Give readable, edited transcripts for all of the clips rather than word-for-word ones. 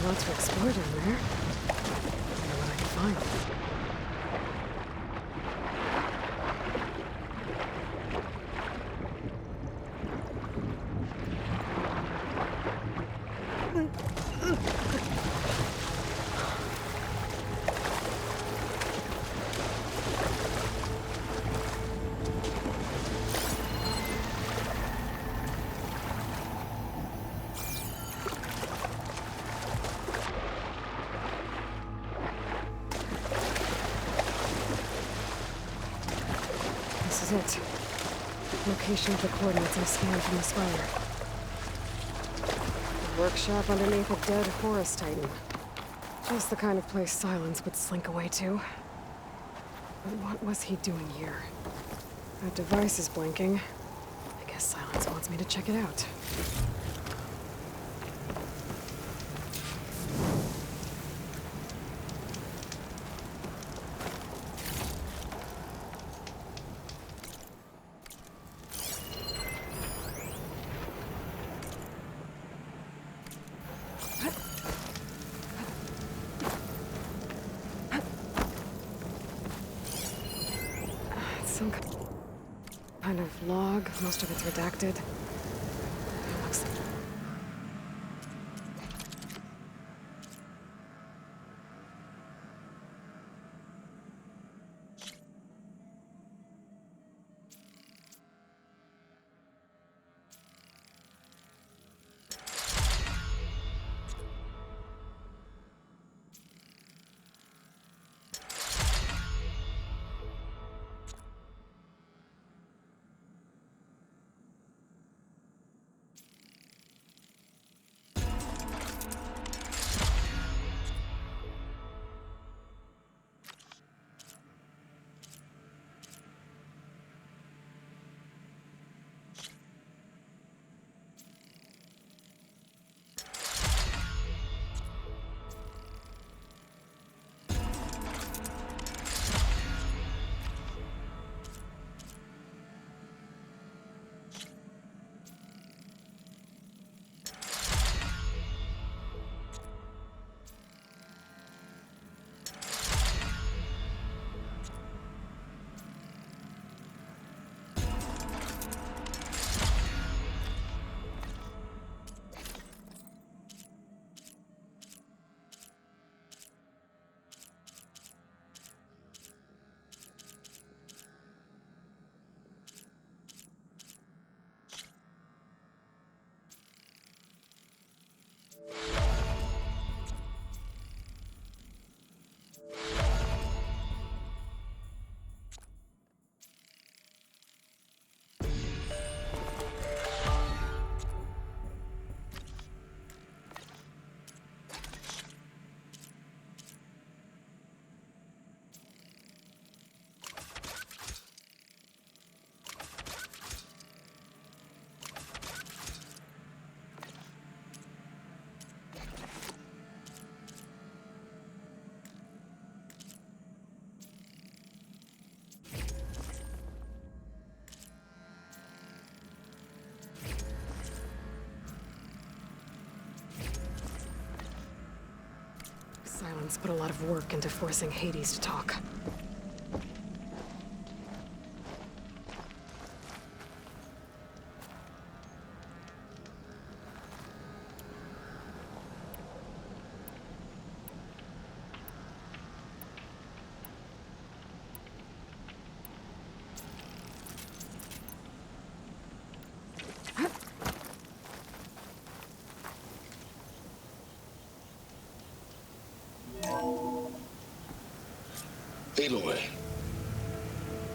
a lot to explore down there. I wonder what I can find. This is it. Location of the coordinates I scanned from the spire. A workshop underneath a dead forest titan. Just the kind of place Silence would slink away to. But what was he doing here? That device is blinking. I guess Silence wants me to check it out. Some kind of log. Most of it's redacted. It looks... Silence put a lot of work into forcing Hades to talk. Aloy,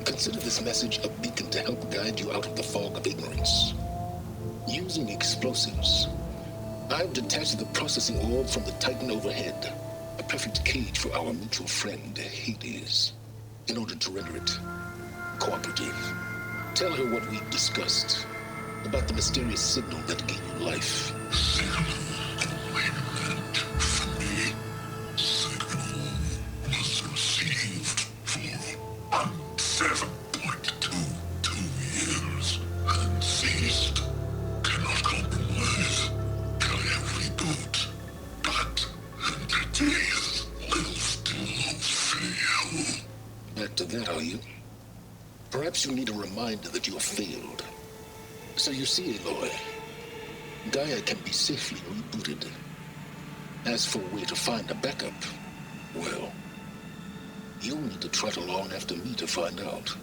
consider this message a beacon to help guide you out of the fog of ignorance. Using explosives, I've detached the processing orb from the Titan overhead, a perfect cage for our mutual friend, Hades, in order to render it cooperative. Tell her what we discussed about the mysterious signal that gave you life. of that, are you? Perhaps you need a reminder that you have failed. So you see, Aloy, Gaia can be safely rebooted. As for a way to find a backup, well, you'll need to trot along after me to find out.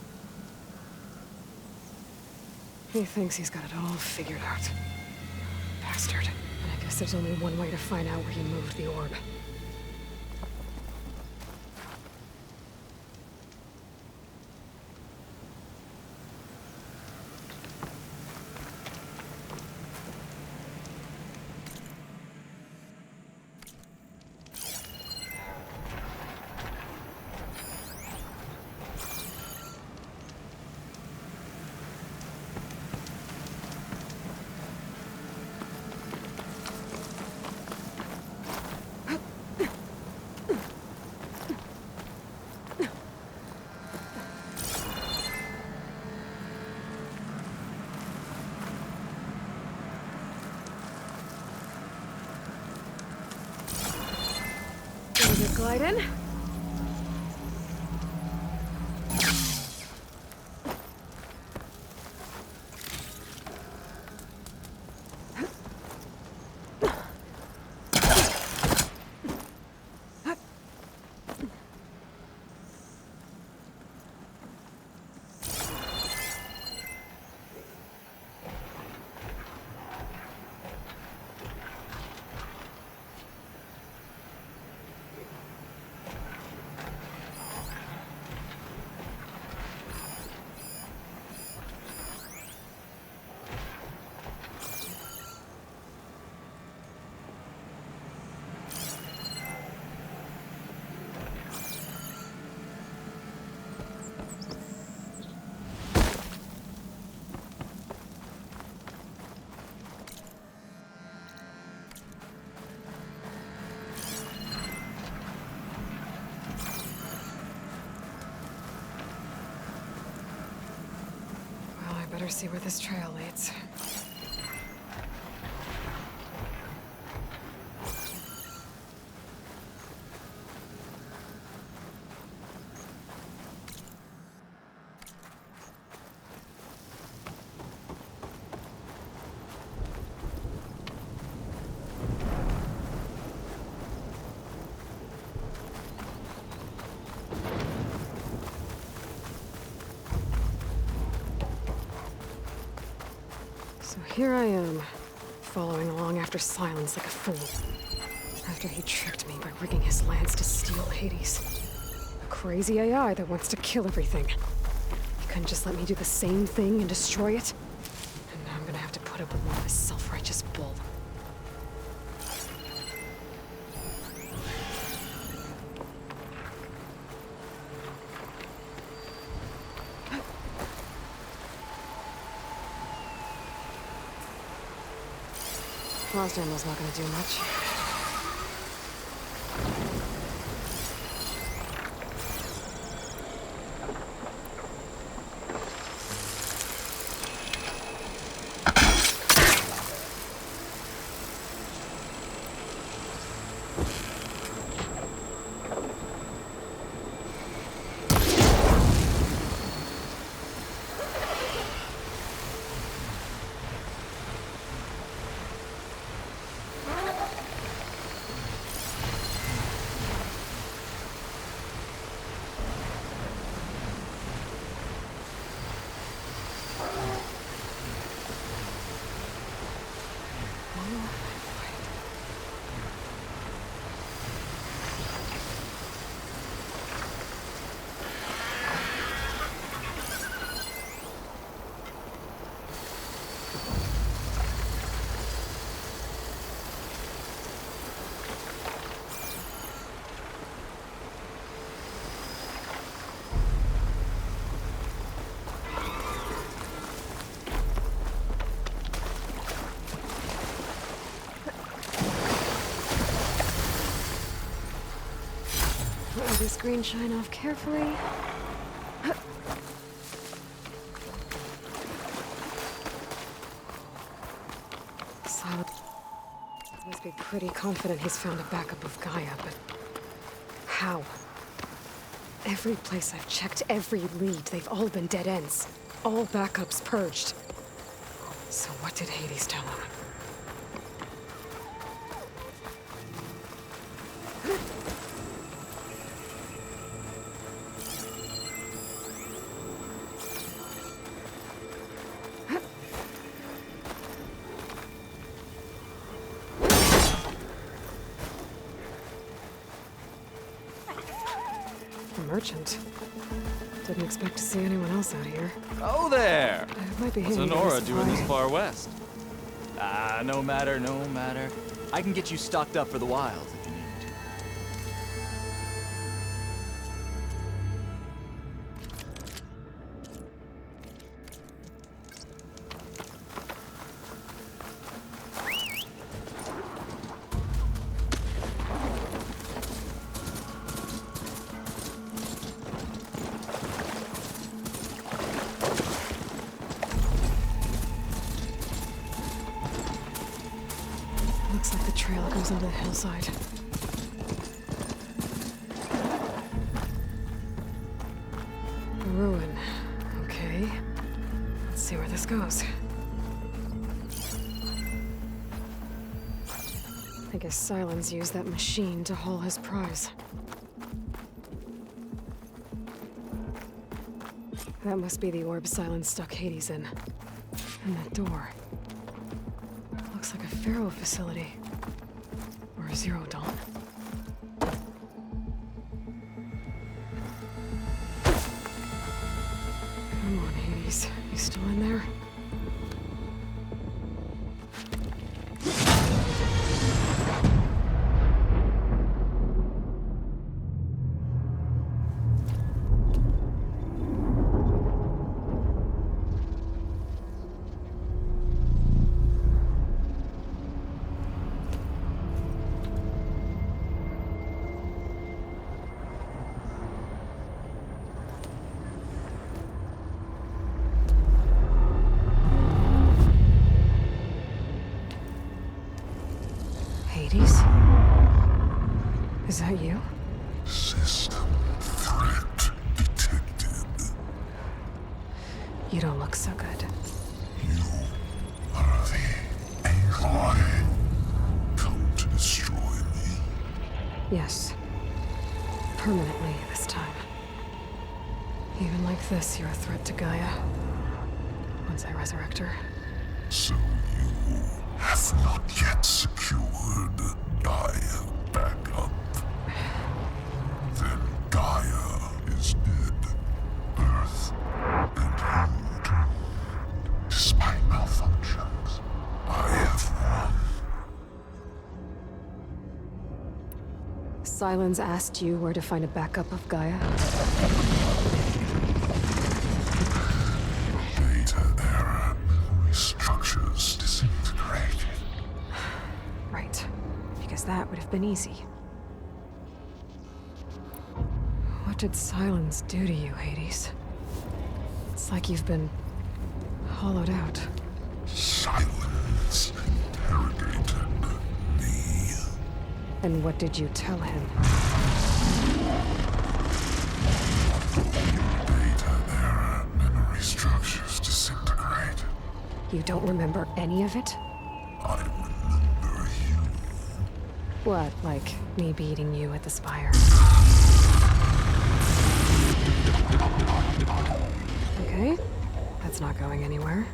He thinks he's got it all figured out. Bastard. And I guess there's only one way to find out where he moved the orb. Glide in. Better see where this trail leads. So here I am, following along after Silence like a fool. After he tricked me by rigging his lance to steal Hades. A crazy AI that wants to kill everything. He couldn't just let me do the same thing and destroy it? And now I'm gonna have to put up with more of his self-righteous bull. Frost ammo's not gonna do much. Let this green shine off carefully. Silent must be pretty confident he's found a backup of Gaia, but how? Every place I've checked, every lead, they've all been dead ends. All backups purged. So what did Hades tell him? A merchant. Didn't expect to see anyone else out here. Oh there! It might be What's him. Honora doing this far west? No matter, no matter. I can get you stocked up for the wilds if you need me to. Looks like the trail goes into the hillside. A ruin. Okay. Let's see where this goes. I guess Silence used that machine to haul his prize. That must be the orb Silence stuck Hades in. And that door. Looks like a Pharaoh facility. Or a Zero Dawn. Come on, Hades. You still in there? Hades? Is that you? System threat detected. You don't look so good. You are the Aloy. Come to destroy me. Yes. Permanently this time. Even like this, you're a threat to Gaia. Once I resurrect her. So you have not yet secured Gaia backup. Then Gaia is dead. Earth and you doomed. Despite malfunctions, I have won. Silence asked you where to find a backup of Gaia? Data error, memory structures disintegrated. Right. Because that would have been easy. What did Silence do to you, Hades? It's like you've been hollowed out. Silence interrogated me. And what did you tell him? Data error, memory structures disintegrated. You don't remember any of it? I remember you. What, like me beating you at the spire? Okay, that's not going anywhere.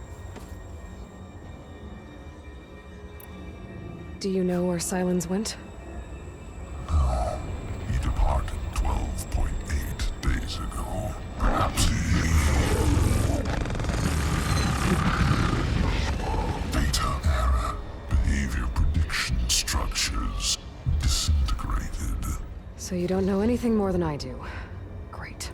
Do you know where Silence went? No, he departed 12.8 days ago. Perhaps he... Data error, behavior prediction structures disintegrated. So you don't know anything more than I do. Great.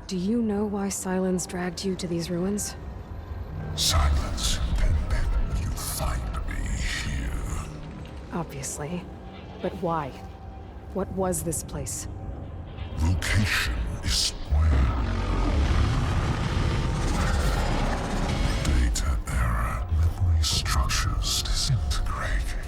Do you know why Silence dragged you to these ruins? Silence intended you find me here. Obviously. But why? What was this place? Location is where data error, memory structures disintegrated.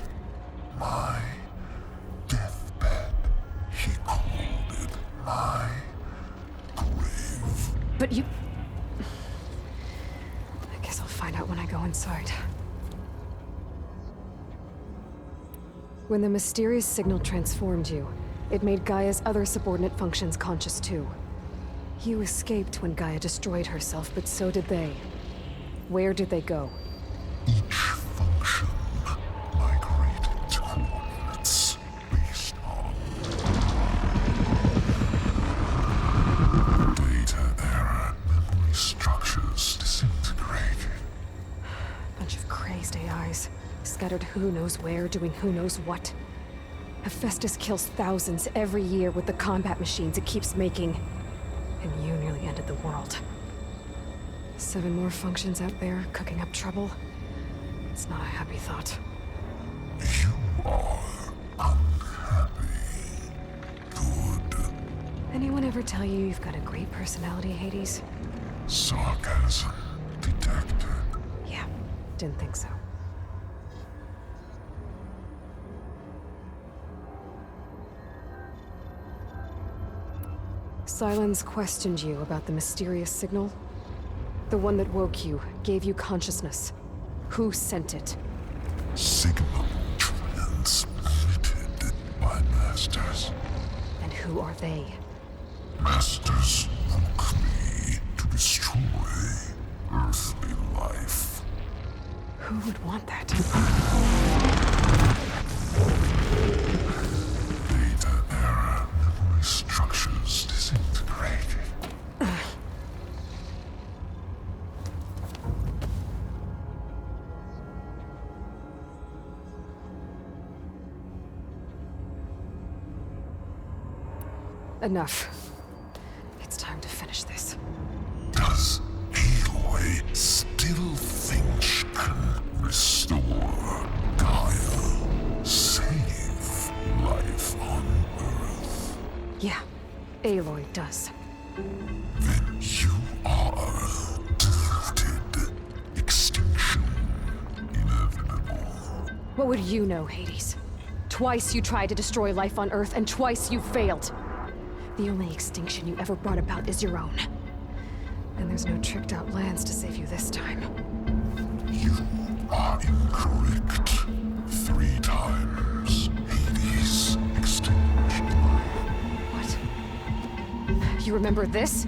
find out when I go inside. When the mysterious signal transformed you, it made Gaia's other subordinate functions conscious too. You escaped when Gaia destroyed herself, but so did they. Where did they go? Each function migrated to coordinates based on data error, memory structures disintegrated. Bunch of crazed AIs, scattered who knows where, doing who knows what. Hephaestus kills thousands every year with the combat machines it keeps making. And you nearly ended the world. 7 more functions out there, cooking up trouble. It's not a happy thought. You are unhappy. Good. Anyone ever tell you you've got a great personality, Hades? Sarcasm detected. Yeah, didn't think so. Silence questioned you about the mysterious signal. The one that woke you, gave you consciousness. Who sent it? Signal transmitted by masters. And who are they? Masters woke me to destroy earthly life. Who would want that? Data error, memory structures disintegrated. Enough. It's time to finish this. Does Aloy still think she can restore Gaia? Save life on Earth? Yeah, Aloy does. Then you are deluded. Extinction inevitable. What would you know, Hades? Twice you tried to destroy life on Earth, and twice you failed. The only extinction you ever brought about is your own. And there's no tricked-out lands to save you this time. You are incorrect. 3 times. Hades extinguished life. What? You remember this?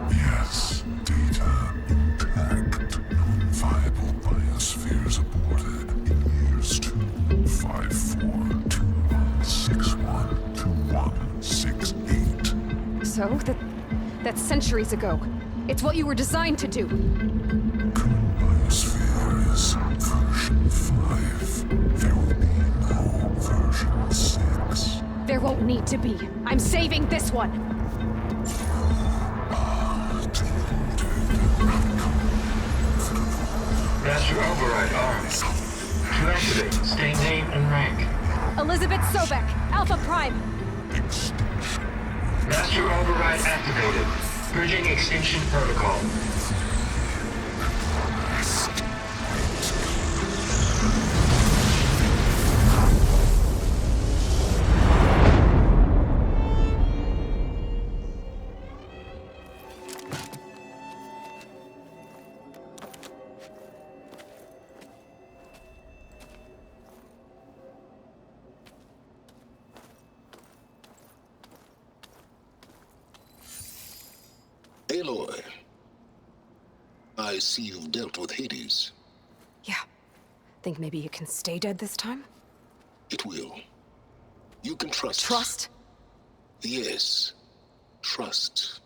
Yes, data intact. Non-viable biospheres aborted in years 254, 2161, 2168. So, that's centuries ago. It's what you were designed to do. Current biosphere is version 5. There will be no version 6. There won't need to be. I'm saving this one. Master override armed. To activate, state name and rank. Elizabeth Sobek, Alpha Prime. Extinction. Master override activated. Bridging extinction protocol. Aloy, I see you've dealt with Hades. Yeah. Think maybe you can stay dead this time? It will. You can trust. Trust? Yes. Trust.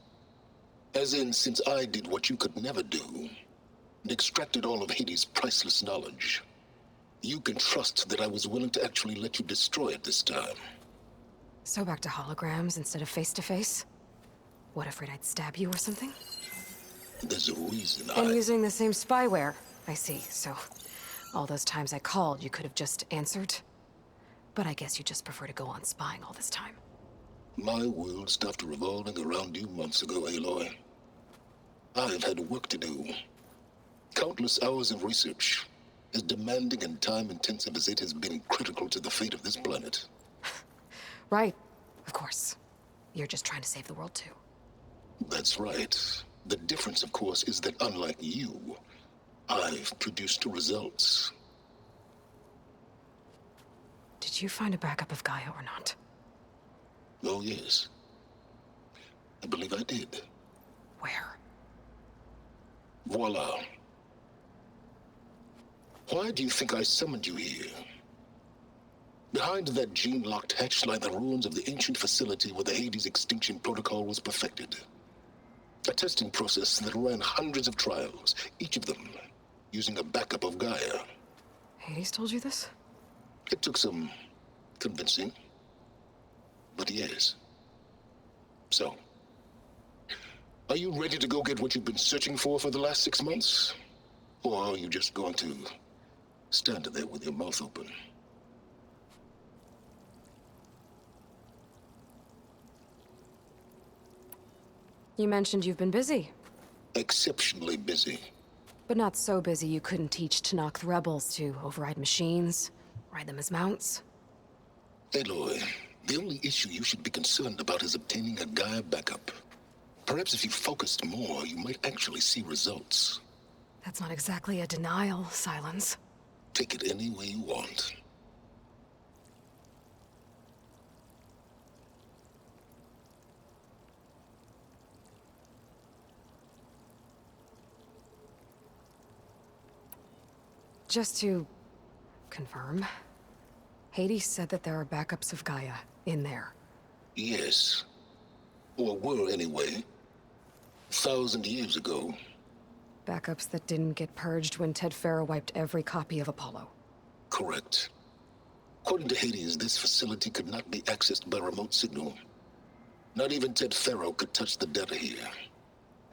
As in, since I did what you could never do, and extracted all of Hades' priceless knowledge, you can trust that I was willing to actually let you destroy it this time. So back to holograms instead of face-to-face? What, afraid I'd stab you or something? There's a reason And using the same spyware. I see, so all those times I called, you could have just answered? But I guess you just prefer to go on spying all this time. My world stopped revolving around you months ago, Aloy. I've had work to do. Countless hours of research, as demanding and time-intensive as it has been critical to the fate of this planet. Right, of course. You're just trying to save the world too. That's right. The difference, of course, is that unlike you, I've produced results. Did you find a backup of Gaia or not? Oh, yes. I believe I did. Where? Voila. Why do you think I summoned you here? Behind that gene-locked hatch lie the ruins of the ancient facility where the Hades extinction protocol was perfected. A testing process that ran hundreds of trials, each of them using a backup of Gaia. Hades told you this? It took some convincing, but yes. So, are you ready to go get what you've been searching for the last 6 months? Or are you just going to stand there with your mouth open? You mentioned you've been busy. Exceptionally busy. But not so busy you couldn't teach Tanakh the rebels to override machines, ride them as mounts. Aloy, the only issue you should be concerned about is obtaining a Gaia backup. Perhaps if you focused more, you might actually see results. That's not exactly a denial, Silence. Take it any way you want. Just to confirm, Hades said that there are backups of Gaia in there. Yes. Or were anyway. 1,000 years ago. Backups that didn't get purged when Ted Farrow wiped every copy of Apollo. Correct. According to Hades, this facility could not be accessed by remote signal. Not even Ted Farrow could touch the data here.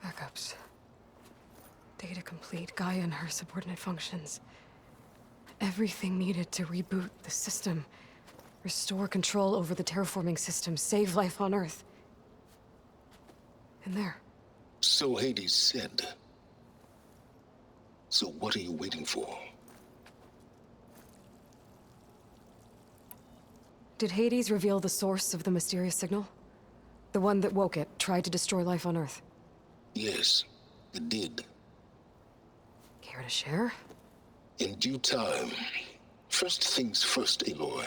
Backups. Data complete, Gaia and her subordinate functions. Everything needed to reboot the system. Restore control over the terraforming system, save life on Earth. And there. So Hades said. So what are you waiting for? Did Hades reveal the source of the mysterious signal? The one that woke it, tried to destroy life on Earth? Yes, it did. Care to share? In due time. First things first, Aloy.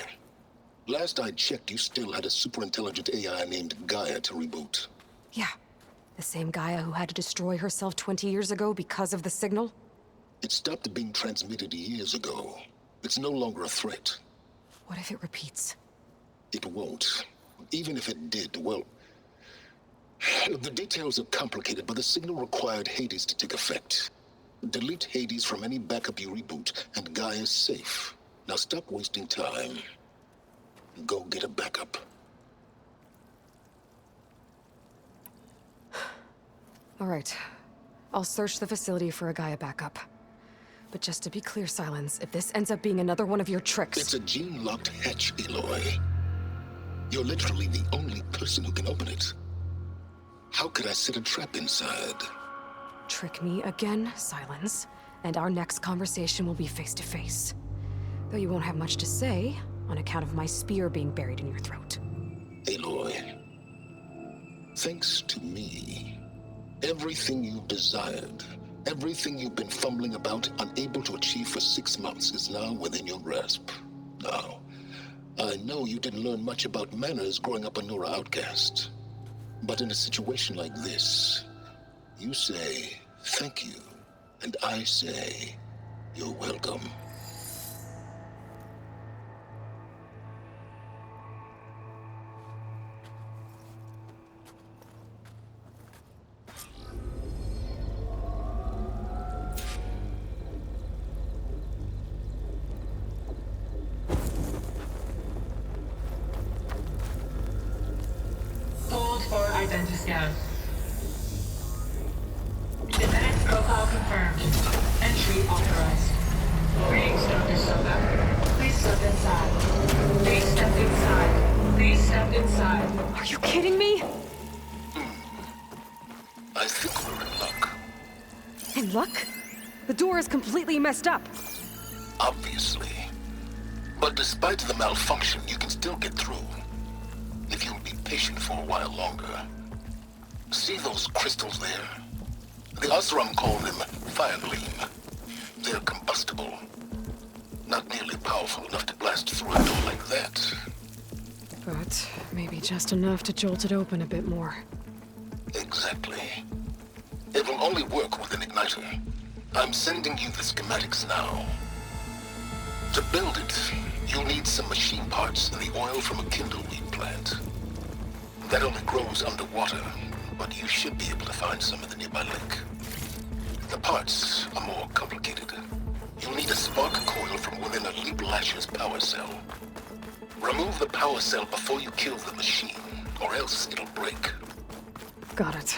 Last I checked, you still had a superintelligent AI named Gaia to reboot. Yeah. The same Gaia who had to destroy herself 20 years ago because of the signal? It stopped being transmitted years ago. It's no longer a threat. What if it repeats? It won't. Even if it did, well... The details are complicated, but the signal required Hades to take effect. Delete Hades from any backup you reboot, and Gaia's safe. Now stop wasting time. Go get a backup. All right. I'll search the facility for a Gaia backup. But just to be clear, Silence, if this ends up being another one of your tricks... It's a gene-locked hatch, Aloy. You're literally the only person who can open it. How could I set a trap inside? Trick me again, Silence, and our next conversation will be face-to-face. Though you won't have much to say, on account of my spear being buried in your throat. Aloy, thanks to me, everything you've desired, everything you've been fumbling about, unable to achieve for 6 months, is now within your grasp. Now, I know you didn't learn much about manners growing up a Nora outcast. But in a situation like this, you say, thank you, and I say, you're welcome. Hold for identity scan. Genetic profile confirmed. Entry authorized. Greetings, Dr. Soka. Please step inside. Please step inside. Please step inside. Are you kidding me? I think we're in luck. In luck? The door is completely messed up. Obviously. But despite the malfunction, you can still get through. If you'll be patient for a while longer. See those crystals there? The Osram call them Fire Gleam. They're combustible. Not nearly powerful enough to blast through a door like that. But maybe just enough to jolt it open a bit more. Exactly. It will only work with an igniter. I'm sending you the schematics now. To build it, you'll need some machine parts and the oil from a kindleweed plant. That only grows underwater, but you should be able to find some in the nearby lake. The parts are more complicated. You'll need a spark coil from within a Leap Lasher's power cell. Remove the power cell before you kill the machine, or else it'll break. Got it.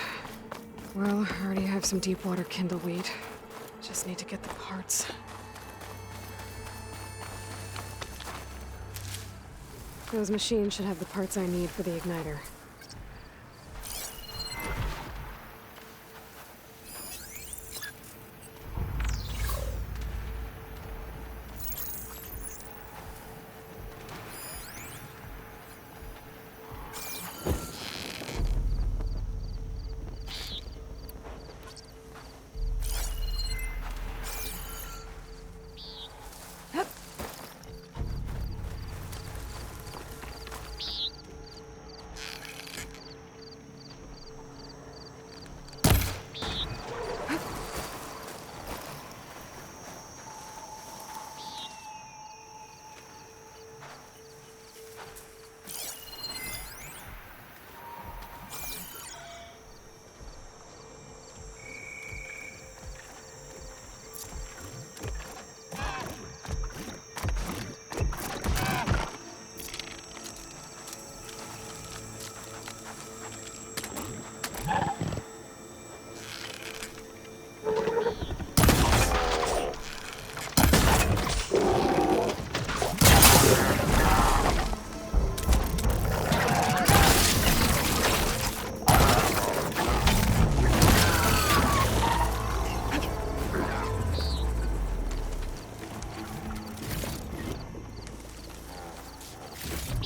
Well, I already have some deep water kindleweed. Just need to get the parts. Those machines should have the parts I need for the igniter.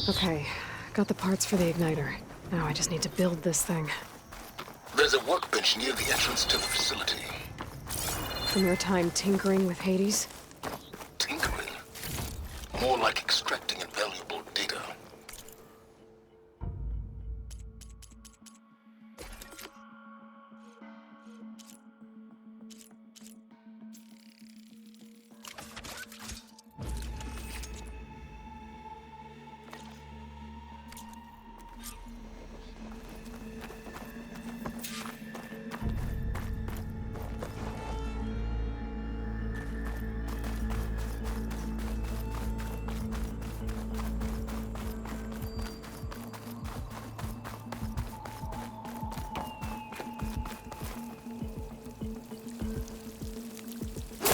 Okay, got the parts for the igniter. Now I just need to build this thing. There's a workbench near the entrance to the facility. From your time tinkering with Hades? Tinkering? More like extracting invaluable data.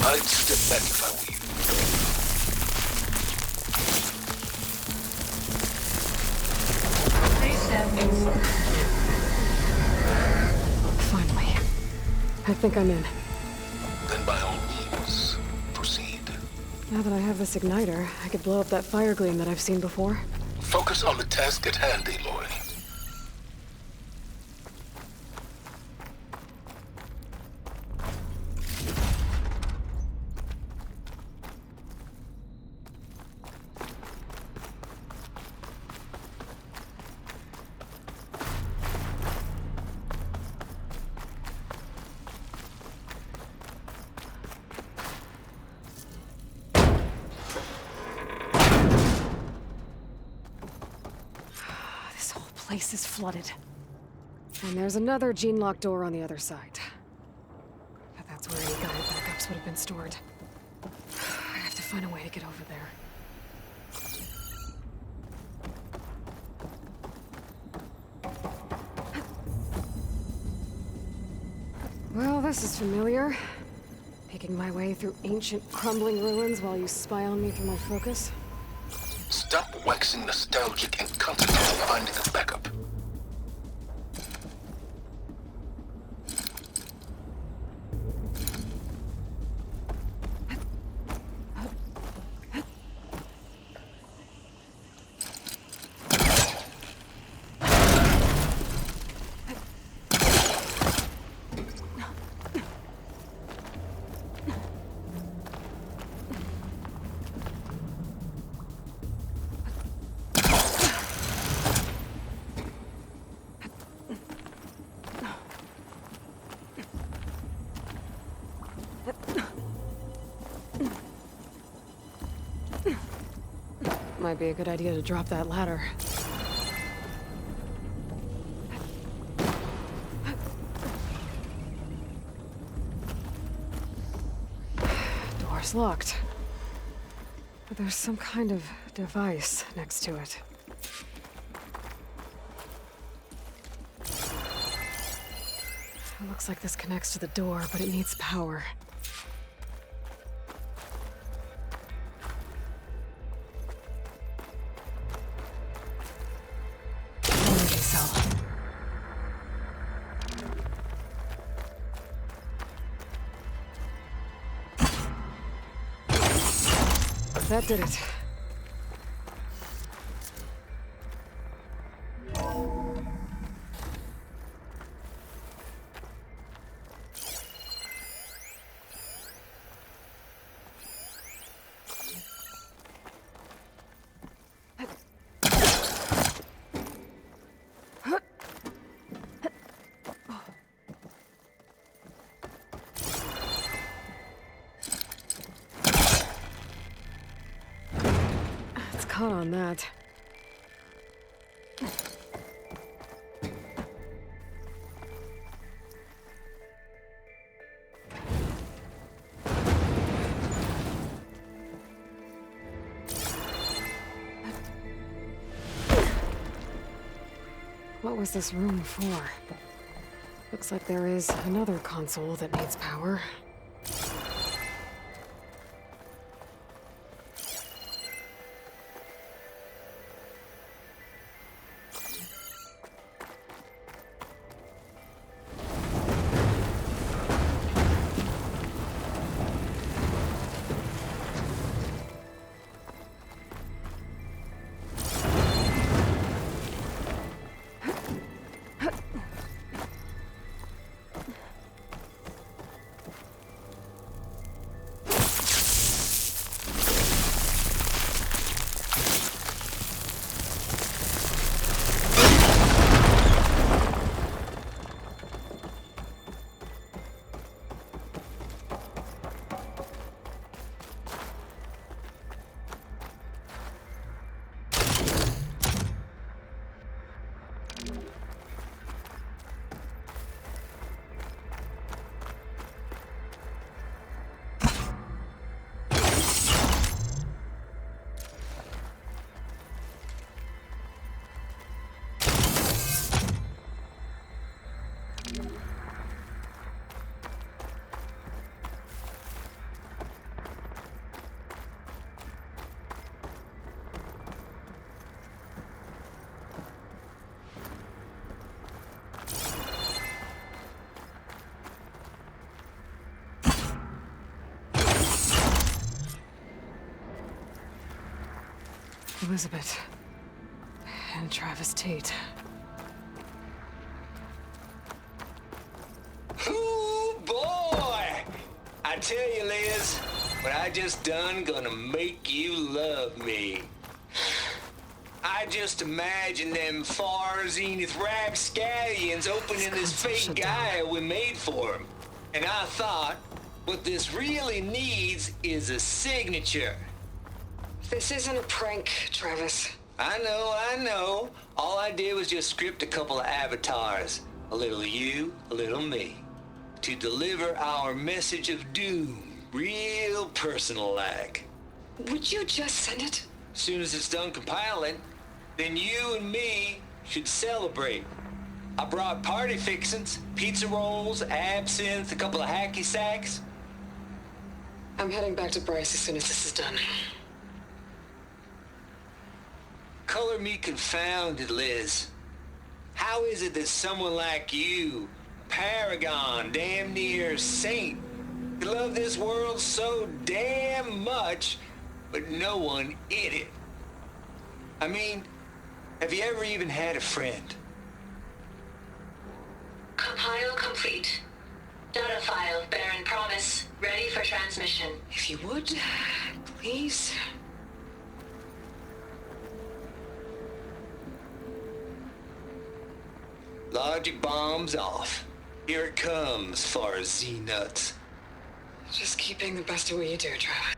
I'd step back if I were you. Please step inside. Finally. I think I'm in. Then by all means, proceed. Now that I have this igniter, I could blow up that fire gleam that I've seen before. Focus on the task at hand, Aloy. This place is flooded. And there's another gene-lock door on the other side. But that's where any guide backups would have been stored. I have to find a way to get over there. Well, this is familiar. Making my way through ancient, crumbling ruins while you spy on me through my focus. Stop waxing nostalgic and concentrate on finding a backup. Might be a good idea to drop that ladder. Door's locked. But there's some kind of device next to it. It looks like this connects to the door, but it needs power. Energy cell. That did it. Caught on that. What was this room for? Looks like there is another console that needs power. Elizabeth. And Travis Tate. Ooh, boy! I tell you, Liz, what I just done gonna make you love me. I just imagine them far zenith rapscallions opening this fake guy we made for him. And I thought, what this really needs is a signature. This isn't a prank, Travis. I know. All I did was just script a couple of avatars. A little you, a little me. To deliver our message of doom, real personal-like. Would you just send it? As soon as it's done compiling, then you and me should celebrate. I brought party fixins, pizza rolls, absinthe, a couple of hacky sacks. I'm heading back to Bryce as soon as this is done. Color me confounded, Liz. How is it that someone like you, paragon, damn near saint, could love this world so damn much, but no one in it? I mean, have you ever even had a friend? Compile complete. Data file, Baron Promise, ready for transmission. If you would, please. Logic bombs off. Here it comes, far Z-nuts. Just keep being the best at what you do, Travis.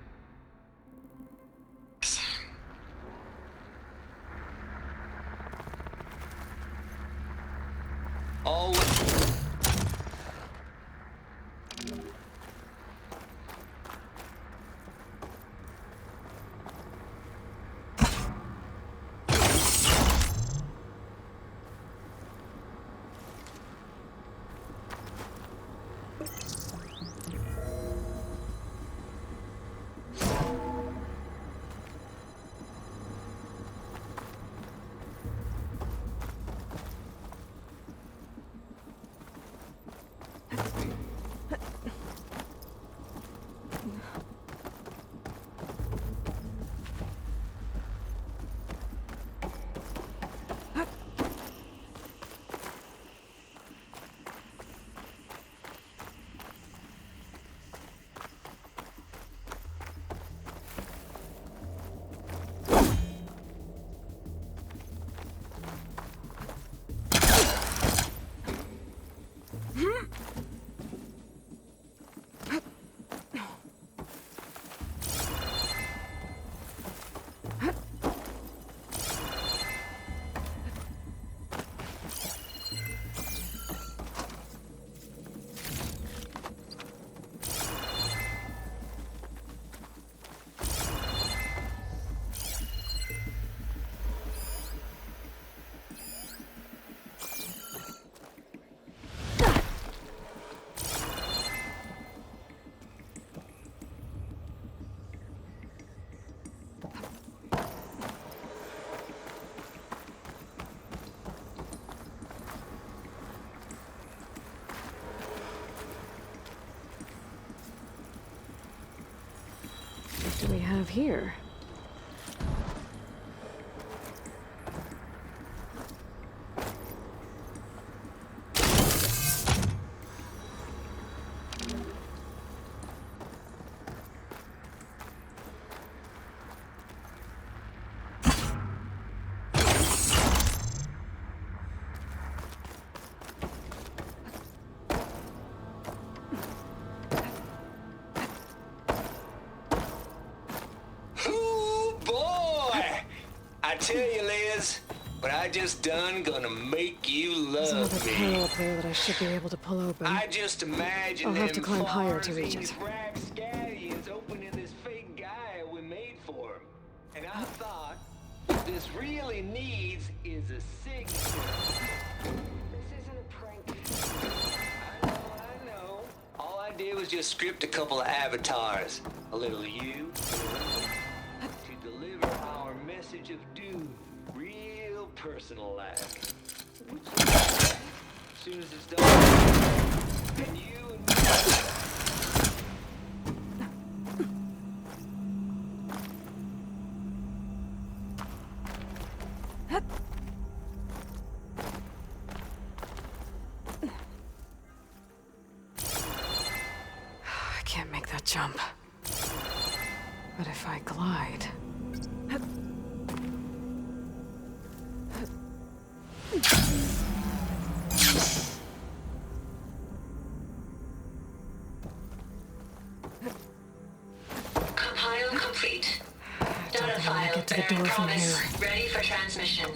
do we have here? Ooh, boy! I tell you, Liz, what I just done gonna make you There's another love me. panel up there that I should be able to pull open. I just imagine I'll have to them climb higher to farms reach these it. rapscallions opening this fake guy we made for him. And I thought, what this really needs is a signature. This isn't a prank. I know. All I did was just script a couple of avatars. A little you, to deliver our message of doom, real personal-like. As soon as it's done, and you and me. I can't make that jump. But if I glide... Compile complete. Data I file get to the door bearing from promise here. ready for transmission.